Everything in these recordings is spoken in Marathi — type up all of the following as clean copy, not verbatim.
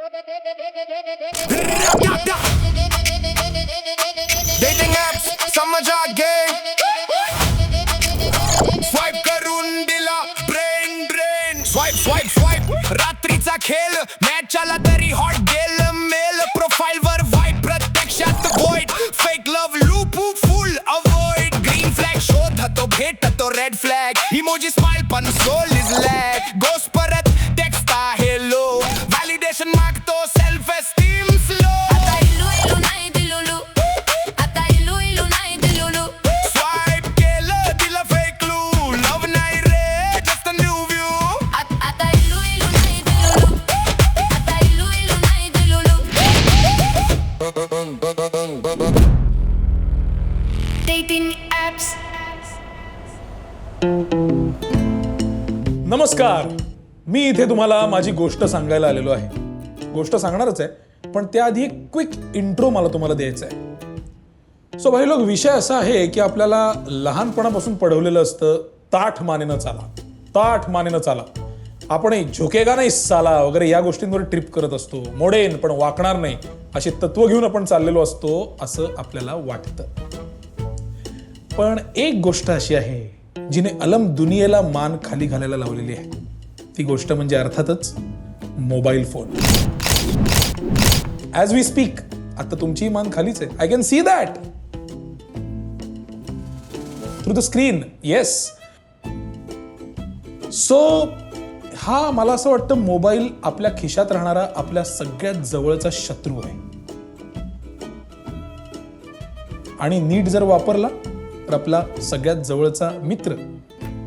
डेटिंग ऍप्स समजा गेम स्वाईप करून दिला brain drain swipe swipe swipe रात्रीचा खेळ मॅच आला तरी हॉट गेल मेल प्रोफाईल वर वाईट प्रत्यक्षात void fake love loop full avoid green flag शोधतो भेटतो रेड फ्लॅग इमोजी स्माइल पण सोल इज लॅग गोस परत टेक्स्ट आहे लो व्हॅलिडेशन मागतो सेल्फ एस्टीम स्लो स्वाईप केलं दिलं फेक लू लव नाही रे just a new view Dating apps. नमस्कार, मी इथे तुम्हाला माझी गोष्ट सांगायला आलेलो आहे. गोष्ट सांगणारच आहे, पण त्याआधी एक क्विक इंट्रो मला तुम्हाला द्यायचा आहे. सो भाई लोक, विषय असा आहे की आपल्याला लहानपणापासून पडवलेलं असतं ताठ मानेनं चाला, ताठ मानेनं चाला. आपण झोकेगा नाही साला वगैरे या गोष्टींवर ट्रिप करत असतो. मोडेन पण वाकणार नाही अशी तत्व घेऊन आपण चाललेलो असतो असं आपल्याला वाटतं. पण एक गोष्ट अशी आहे जिने अलम दुनियेला मान खाली घालायला लावलेली आहे. ती गोष्ट म्हणजे अर्थातच mobile phone. As we speak आता तुमची मान खालीच आहे. I can see that through the screen. Yes. So हा मला असं वाटतं मोबाईल आपल्या खिशात राहणारा आपल्या सगळ्यात जवळचा शत्रू आहे. आणि नीट जर वापरला तर आपला सगळ्यात जवळचा मित्र.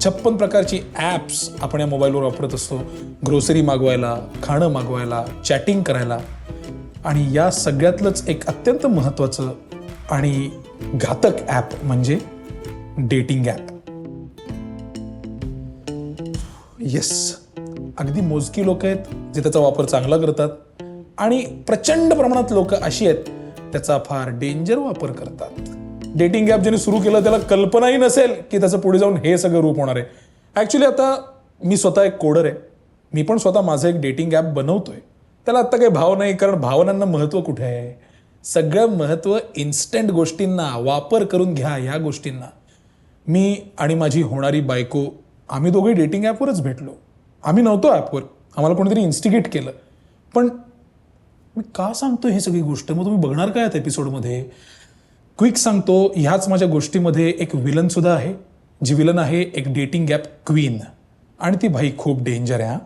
56 प्रकारची ॲप्स आपण या मोबाईलवर वापरत असतो. ग्रोसरी मागवायला, खाणं मागवायला, चॅटिंग करायला. आणि या सगळ्यातलंच एक अत्यंत महत्त्वाचं आणि घातक ॲप म्हणजे डेटिंग ॲप. येस, अगदी मोजकी लोक आहेत जे त्याचा वापर चांगला करतात आणि प्रचंड प्रमाणात लोक अशी आहेत त्याचा फार डेंजर वापर करतात. डेटिंग ॲप ज्याने सुरू केलं त्याला कल्पनाही नसेल की त्याचं पुढे जाऊन हे सगळं रूप होणार आहे. ॲक्च्युली आता मी स्वतः एक कोडर आहे. मी पण स्वतः माझं एक डेटिंग ॲप बनवतोय. त्याला आत्ता काही भाव नाही, कारण भावनांना महत्त्व कुठे आहे. सगळं महत्त्व इन्स्टंट गोष्टींना, वापर करून घ्या या गोष्टींना. मी आणि माझी होणारी बायको आम्ही दोघे डेटिंग ॲपवरच भेटलो. आम्ही नव्हतो ॲपवर, आम्हाला कोणीतरी इन्स्टिगेट केलं. पण मी का सांगतो हे सगळी गोष्ट, मग तुम्ही बघणार काय आता एपिसोडमध्ये. क्विक सांगतो, ह्याच माझ्या गोष्टीमध्ये एक विलन सुद्धा आहे. जी विलन आहे एक डेटिंग ॲप क्वीन. आणि ती भाई खूप डेंजर आहे.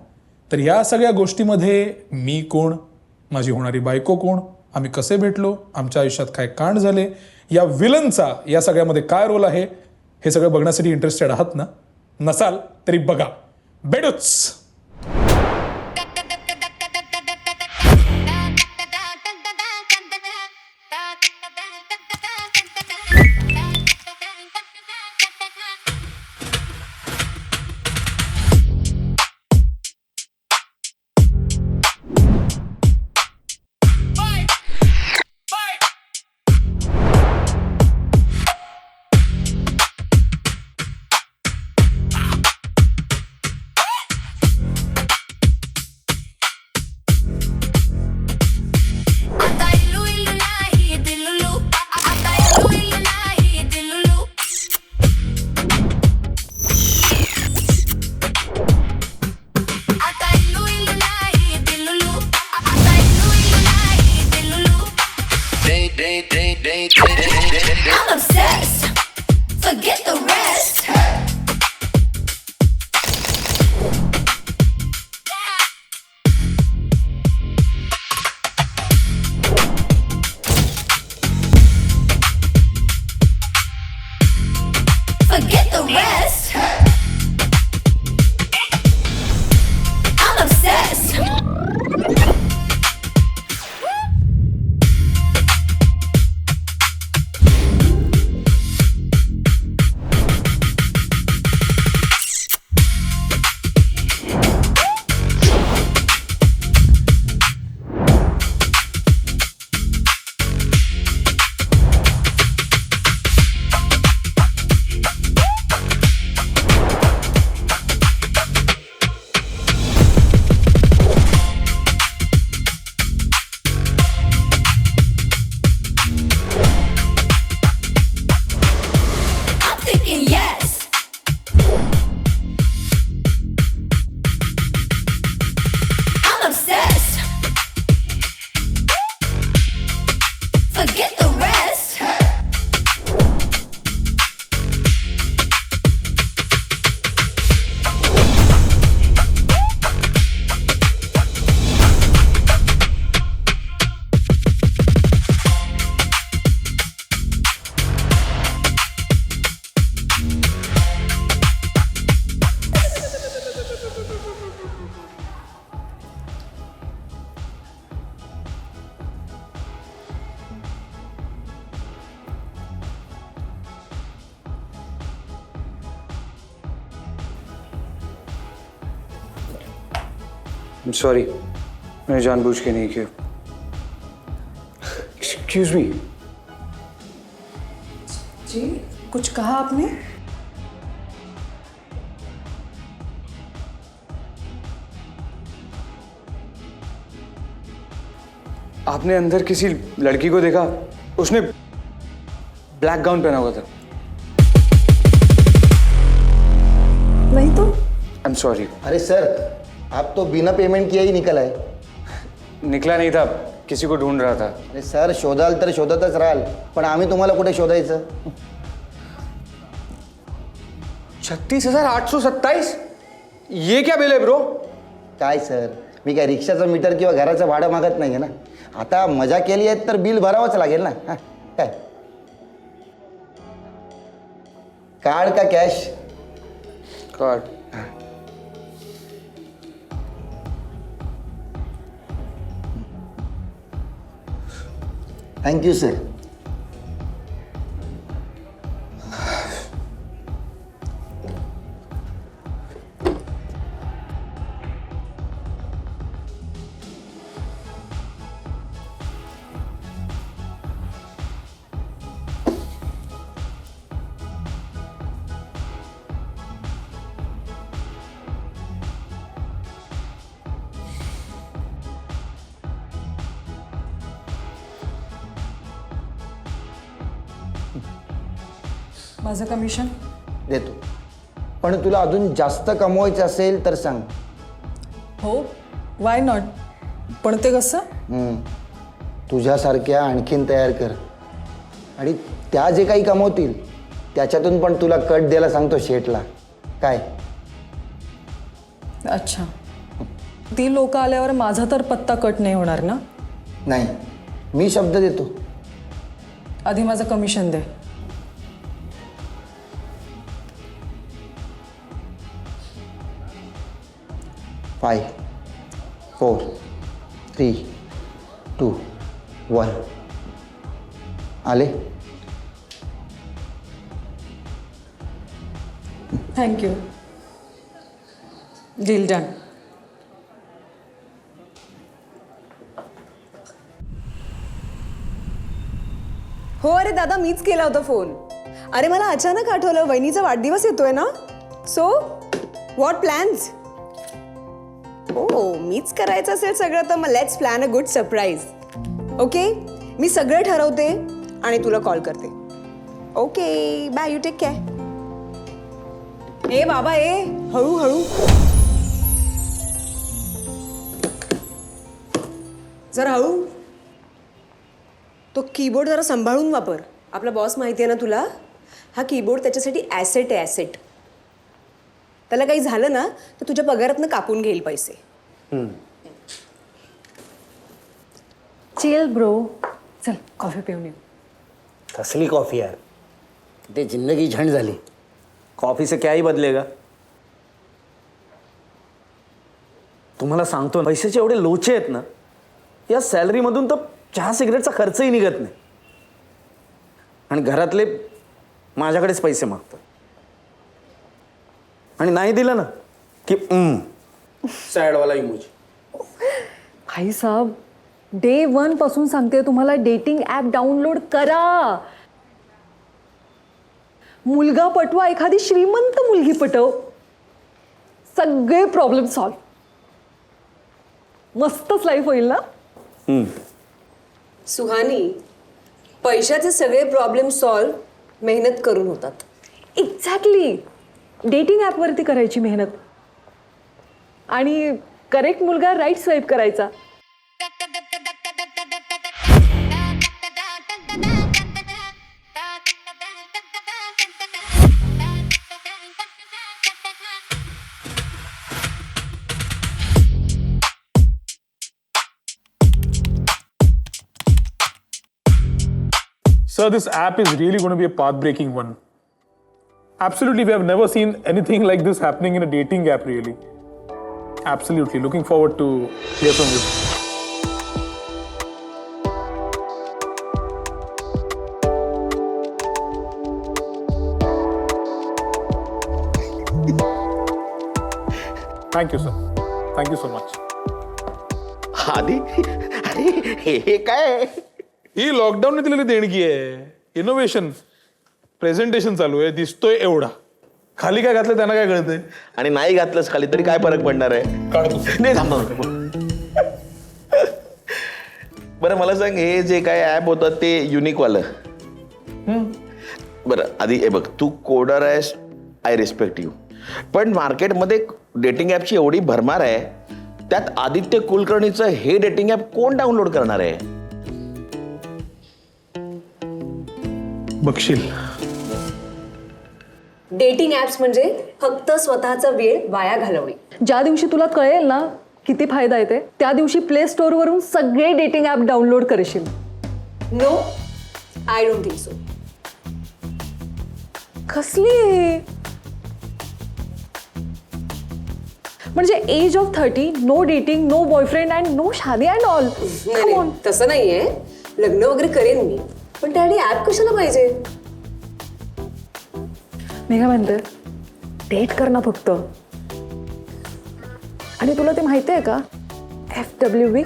तर या सगळ्या गोष्टीमध्ये मी कोण, माझी होणारी बायको कोण, आम्ही कसे भेटलो, आमच्या आयुष्यात काय कांड झाले, या विलनचा या सगळ्यामध्ये काय रोल आहे, हे सगळं बघण्यासाठी इंटरेस्टेड आहात ना. नसाल तरी बघा. बेडूच. I'm obsessed. Forget the rest. Forget the rest. I'm obsessed. Forget the rest. I'm sorry, मैंने जानबूझ के नहीं किया. Excuse me. जी कुछ कहा आपने? आपने अंदर किसी लड़की को देखा? उसने ब्लैक गाउन पहना हुआ था. नहीं तो I'm sorry. अरे सर, आप तो बिना पेमेंट किया ही निकल आए. निकला नहीं था, किसी को ढूंढ रहा था. अरे सर, शोधाल तर शोधतच राहाल, पण आम्ही तुम्हाला कुठे शोधायचं? 36,827. ये क्या बिल है ब्रो? काय सर, मी काय रिक्षाचं मीटर किंवा घराचं भाडं मागत नाहीये ना. आता मजा केली आहे तर बिल भरावंच लागेल ना. हा, काय कार्ड का कॅश? कार्ड. Thank you sir. माझं कमिशन देतो, पण तुला अजून जास्त कमवायचं असेल तर सांग. हो वाय नॉट. पण ते कसं? तुझ्यासारख्या आणखीन तयार कर आणि त्या जे काही कमवतील त्याच्यातून पण तुला कट द्यायला सांगतो शेठला. काय? अच्छा, ती लोक आल्यावर माझा तर पत्ता कट नाही होणार ना? नाही, मी शब्द देतो. आधी माझं कमिशन दे. फाय 4 3 2 1 आले. थँक्यू. Deal done. हो अरे दादा, मीच केला होता फोन. अरे मला अचानक आठवलं वहिनीचा वाढदिवस येतोय ना. So what plans? हो, मीच करायचं असेल सगळं तर मग let's plan a good surprise. Okay, मी सगळं ठरवते आणि तुला कॉल करते. Okay bye, you take care. ए बाबा ए, हळूहळू जरा हळू. तो कीबोर्ड जरा सांभाळून वापर. आपला बॉस माहिती आहे ना तुला. हा कीबोर्ड त्याच्यासाठी ॲसेट आहे, ॲसेट. त्याला काही झालं ना तर तुझ्या पगारातनं कापून घेईल पैसे. Chill bro. चल कॉफी पिऊन येऊ. कसली कॉफी यार, ते जिंदगी झंड झाली. कॉफी से क्या ही बदलेगा. तुम्हाला सांगतो, पैशाचे एवढे लोचे आहेत ना, या सॅलरीमधून तर चहा सिगरेटचा खर्चही निघत नाही. आणि घरातले माझ्याकडेच पैसे मागतात आणि नाही दिलं ना की सॅडवाला इमोजी. भाई साहब, डे 1 पासून सांगते तुम्हाला, डेटिंग ॲप डाउनलोड करा. मुलगा पटवा, एखादी श्रीमंत मुलगी पटव, सगळे प्रॉब्लेम सॉल्व. मस्तच लाईफ होईल ना. सुहानी, पैशाचे सगळे प्रॉब्लेम सॉल्व मेहनत करून होतात. एक्झॅक्टली. डेटिंग ॲपवरती करायची मेहनत आणि करेक्ट मुलगा राईट स्वाईप करायचा. Sir, this app is really going to be a path-breaking one. Absolutely, we have never seen anything like this happening in a dating app, really. Absolutely, looking forward to hear from you. Thank you, sir. Thank you so much. आधी अरे हे काय ही लॉकडाऊनने दिलेली देणगी आहे. इनोव्हेशन प्रेझेंटेशन चालू आहे, दिसतोय एवढा. खाली काय घातलं त्यांना काय कळतंय? आणि नाही घातलंस खाली तरी काय फरक पडणार आहे? काढतो. नाही थांबा बरं मला सांग हे जे काय ऍप होतं ते युनिक वालं बरं आधी हे बघ तू कोडर आहेस आय रिस्पेक्ट यू पण मार्केटमध्ये डेटिंग ऍपची एवढी भरमार आहे त्यात आदित्य कुलकर्णीचं हे डेटिंग ऍप कोण डाउनलोड करणार आहे? बघशील. डेटिंग ऍप्स म्हणजे फक्त स्वतःचा वेळ वाया घालवणे. ज्या दिवशी तुला कळेल ना किती फायदा येते त्या दिवशी प्ले स्टोअरवरून सगळे डेटिंग ॲप डाउनलोड करशील. No, I don't think so. कसली म्हणजे age of 30, no dating, no boyfriend and no Shaadi and all. तसं नाहीये. लग्न वगैरे करेन मी पण त्यासाठी ऍप कशाला पाहिजे? मी काय म्हणते डेट कर ना फक्त. आणि तुला ते माहिती आहे का FWB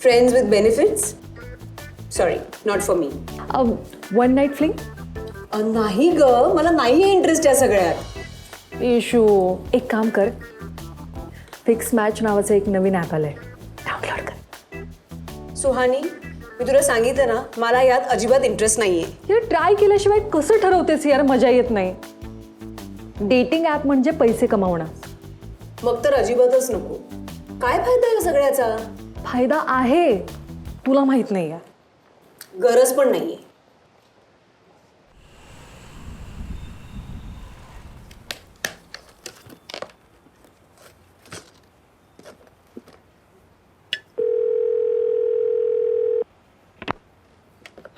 friends with benefits? Sorry, not for me. One night fling? नाही ग, मला नाहीये इंटरेस्ट या सगळ्यात. इशू एक काम कर फिक्स मॅच नावाचं एक नवीन ॲप आलंय डाउनलोड कर. सुहानी, मी तुला सांगितलं ना मला यात अजिबात इंटरेस्ट नाहीये. यार ट्राय केल्याशिवाय कसं ठरवतेस यार, मजा येत नाही. डेटिंग ॲप म्हणजे पैसे कमावणं. मग तर अजिबातच नको. काय फायदा या सगळ्याचा? फायदा आहे, तुला माहित नाही आहे. गरज पण नाहीये.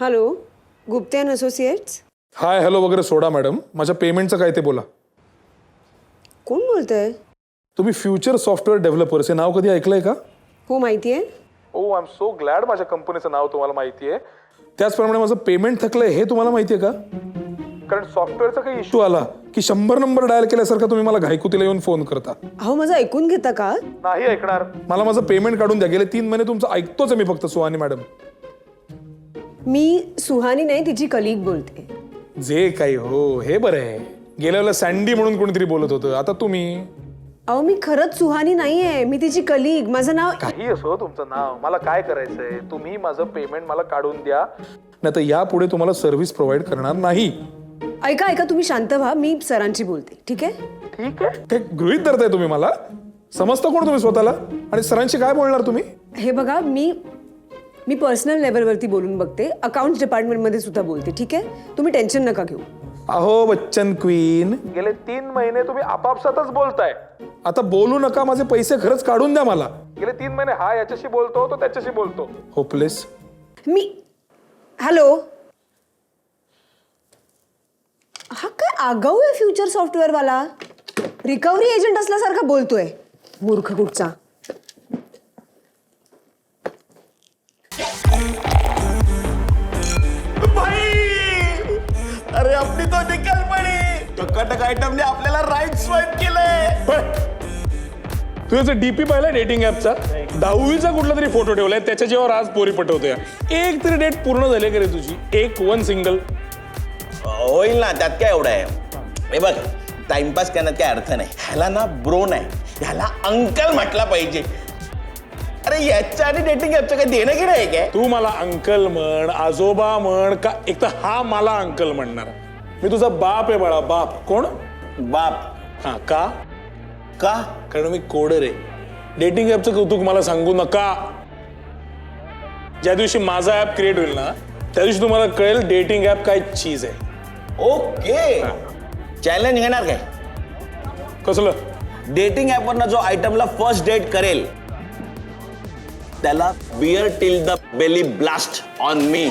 Hello, Gupte and associates. Hi hello वगैरे सोडा मॅडम, माझ्या पेमेंटचं काय ते बोला. कोण बोलतंय? तुम्ही फ्युचर सॉफ्टवेअर डेव्हलपर्स हे नाव कधी ऐकलंय का? हो, माहितीये. ओ आय एम सो ग्लॅड माझ्या कंपनीचं नाव तुम्हाला माहिती आहे. त्याचप्रमाणे माझं पेमेंट थकलंय हे तुम्हाला माहिती आहे का? कारण सॉफ्टवेअरचा काही इश्यू आला की 100 नंबर डायल केल्यासारखा तुम्ही मला घाईकुतीला येऊन फोन करता. अहो, माझं ऐकून घेता का? नाही ऐकणार. मला माझं पेमेंट काढून द्या. गेले 3 महिने तुमचं ऐकतोच आहे मी फक्त. सुहानी मॅडम. मी सुहानी नाही, तिची कलीग बोलते. जे काही हो हे बरं आहे. गेल्या वेळेला सँडी म्हणून कोणीतरी बोलत होतं, आता तुम्ही. अहो, मी खरंच सुहानी नाहीये, मी तिची कलीग. माझं नाव. काही असो तुमचं नाव, मला काय करायचंय, तुम्ही माझं पेमेंट मला काढून द्या, नाही तर यापुढे तुम्हाला सर्व्हिस प्रोव्हाइड करणार नाही. ऐका, तुम्ही शांत व्हा. मी सरांची बोलते. ठीक आहे? ठीक आहे. काय गृहीत धरताय तुम्ही मला? समजता कोण तुम्ही स्वतःला? आणि सरांशी काय बोलणार तुम्ही? हे बघा, मी पर्सनल लेवलवरती बोलून बघते. अकाउंट्स डिपार्टमेंटमध्ये सुद्धा बोलते. ठीक आहे? तुम्ही टेन्शन नका घेऊ. अहो बच्चन क्वीन, गेले 3 महिने तुम्ही आपापसातच बोलताय. आता बोलू नका, माझे पैसे खरंच काढून द्या मला. गेले 3 महिने हा याच्याशी बोलतो, तो त्याच्याशी बोलतो. होपलेस. हॅलो, हा काय आगाऊ आहे फ्युचर सॉफ्टवेअर वाला. रिकव्हरी एजंट असल्यासारखा बोलतोय. मूर्ख कुठचा. अरे आपली तो निकाल पडी टकाटक आयटम ने आपल्याला राईट स्वाईप केलंय. तुझं डीपी पाहिलं डेटिंग ऍपचा? 10वीचा कुठला तरी फोटो ठेवलाय त्याच्या जेव्हा आज पोरी पटवतोय. एक तरी डेट पूर्ण झाली का रे तुझी? एक वन सिंगल होईल ना, त्यात काय एवढं आहे. हे बघ, टाइमपास करण्यात काय अर्थ नाही. ह्याला ना ब्रो नाही, ह्याला अंकल म्हटला पाहिजे. अरे याच्या आणि डेटिंग ऍपचं काही देणं की नाही काय? तू मला अंकल म्हण, आजोबा म्हण, का एक तर हा मला अंकल म्हणणार. मी तुझा बाप आहे बाळा. बाप. कोण? बाप. हा का? का? कारण मी कोडर आहे. डेटिंग ऍपचं कौतुक मला सांगू नका. ज्या दिवशी माझा ऍप क्रिएट होईल ना त्या दिवशी तुम्हाला कळेल डेटिंग ऍप काय चीज आहे. ओके, चॅलेंज घेणार काय? कसलं? डेटिंग ऍपवरनं जो आयटमला फर्स्ट डेट करेल त्याला beer till the belly blast on me.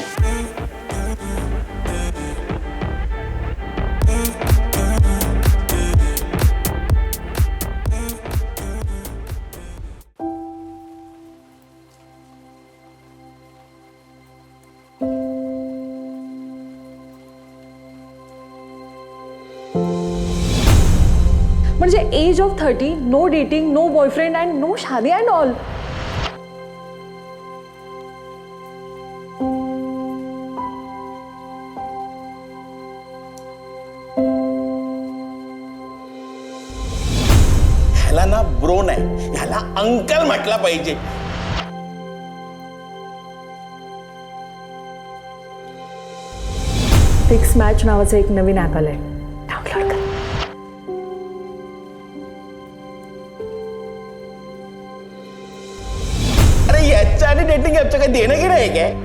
म्हणजे age of 30, no dating, no boyfriend and no Shaadi and all. ह्याला ना ब्रो नाही, ह्याला अंकल म्हटला पाहिजे. फिक्स मॅच नावाचं एक नवीन ॲप आलंय, डाउनलोड कर. अरे याच्या आणि डेटिंग ॲपचं काही देणं घेणं आहे काय?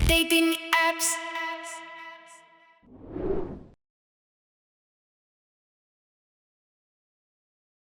Dating apps.